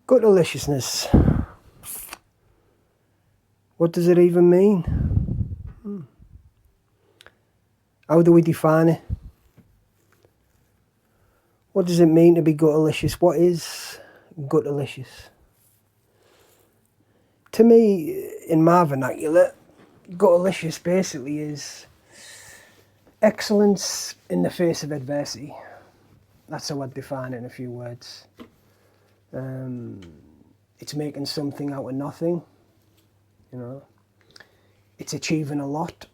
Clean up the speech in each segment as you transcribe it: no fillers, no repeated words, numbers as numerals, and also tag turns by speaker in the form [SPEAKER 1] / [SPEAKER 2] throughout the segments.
[SPEAKER 1] Gutterliciousness. What does it even mean? How do we define it? What does it mean to be gutterlicious? What is gutterlicious? To me, in my vernacular, gutterlicious basically is excellence in the face of adversity. That's how I'd define it in a few words. It's making something out of nothing, you know. It's achieving a lot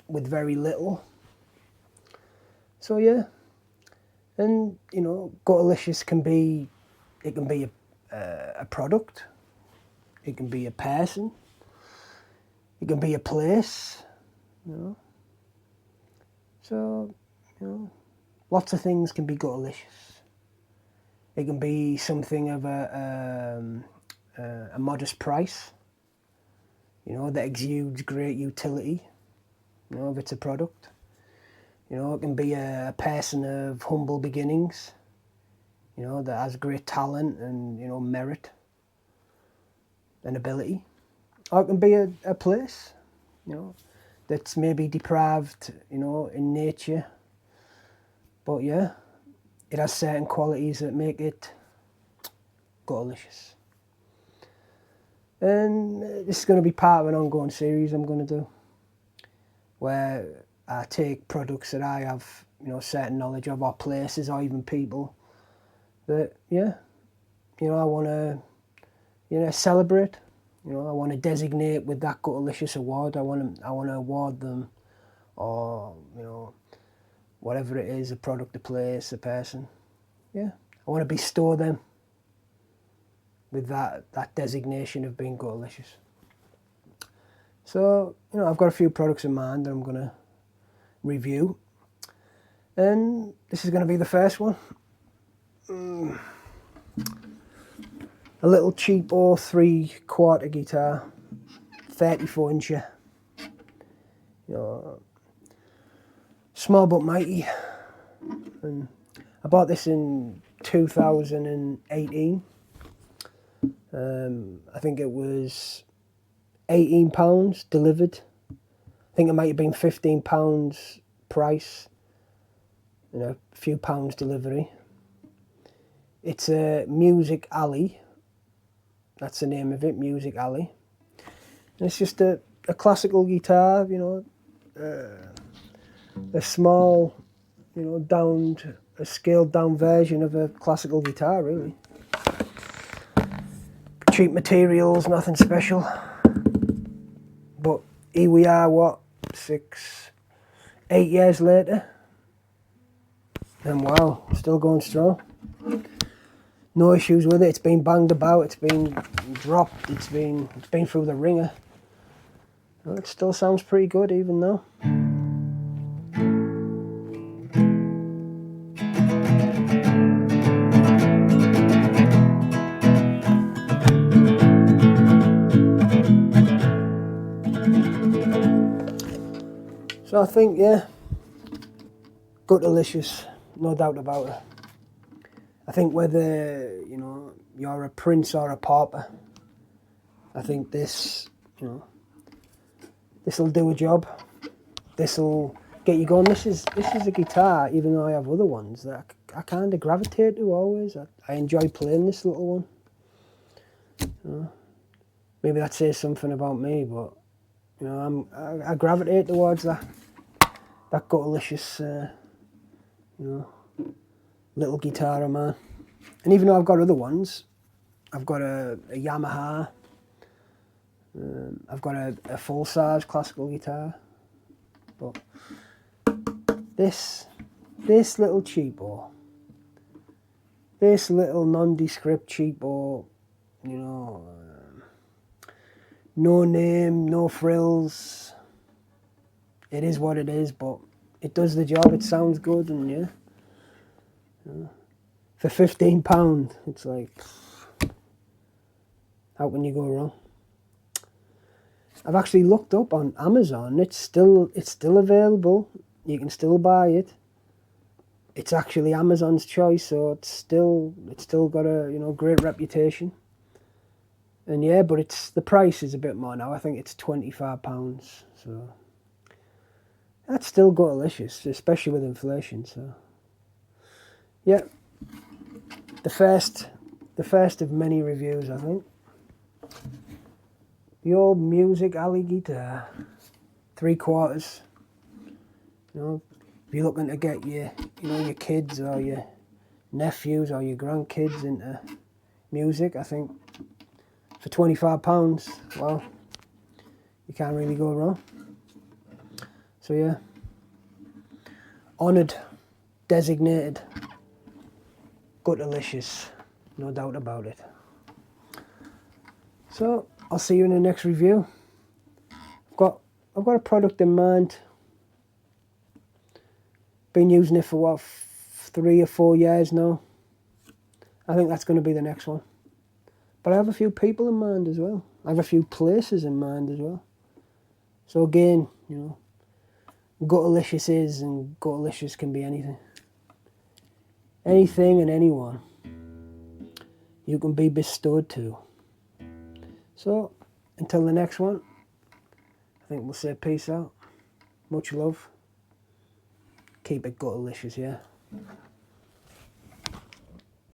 [SPEAKER 1] with very little. So yeah, and you know, Gutterlicious can be, it can be a product, it can be a person, it can be a place, you know. So, you know, lots of things can be Gutterlicious. It can be something of a modest price, you know, that exudes great utility, you know, if it's a product. You know, it can be a person of humble beginnings, you know, that has great talent and, you know, merit and ability. Or it can be a place, you know, that's maybe deprived, you know, in nature. But yeah, it has certain qualities that make it Gutterlicious. And this is going to be part of an ongoing series I'm going to do, where I take products that I have, you know, certain knowledge of, or places, or even people that, yeah, you know, I want to, you know, celebrate. You know, I want to designate with that Gutterlicious award. I want to award them, or, you know, whatever it is, a product, a place, a person. Yeah, I want to bestow them with that designation of being Gutterlicious. So, you know, I've got a few products in mind that I'm going to review, and this is going to be the first one. A little cheapo 3/4 guitar, 34-incher, you know, small but mighty. And I bought this in 2018. I think it was £18 delivered. I think it might have been £15 price, you know, a few pounds delivery. It's a Music Alley. That's the name of it, Music Alley. And it's just a classical guitar, you know, a small, you know, a scaled down version of a classical guitar, really. Cheap materials, nothing special. But here we are, what, 8 years later, and wow, still going strong. No issues with it. It's been banged about, it's been dropped, it's been through the ringer. Well, it still sounds pretty good, even though. So I think, yeah, Gutterlicious, no doubt about it. I think whether, you know, you're a Prince or a Pauper, I think this, you know, this'll do a job. This'll get you going. This is a guitar, even though I have other ones that I kind of gravitate to always. I enjoy playing this little one. You know, maybe that says something about me, but you know, I gravitate towards that Gutterlicious, you know, little guitar of mine. And even though I've got other ones, I've got a Yamaha, I've got a full-size classical guitar, but this little cheapo, this little nondescript cheapo, you know, no name, no frills, it is what it is, but it does the job, it sounds good, and yeah. For £15, it's like, how can you go wrong? I've actually looked up on Amazon. It's still available. You can still buy it. it's actually Amazon's choice, so it's still got a, you know, great reputation. And yeah, but the price is a bit more now. I think it's £25, so that's still Gutterlicious, especially with inflation. So yeah, the first of many reviews, I think. The old Music Alley guitar, 3/4. You know, if you're looking to get your kids or your nephews or your grandkids into music, I think for £25, well, you can't really go wrong. So yeah, honoured, designated, Gutterlicious, no doubt about it. So I'll see you in the next review. I've got a product in mind. Been using it for what, 3 or 4 years now. I think that's going to be the next one. But I have a few people in mind as well. I have a few places in mind as well. So again, you know, Gutterlicious is, and Gutterlicious can be anything. Anything and anyone you can be bestowed to. So, until the next one, I think we'll say peace out. Much love. Keep it Gutterlicious, yeah?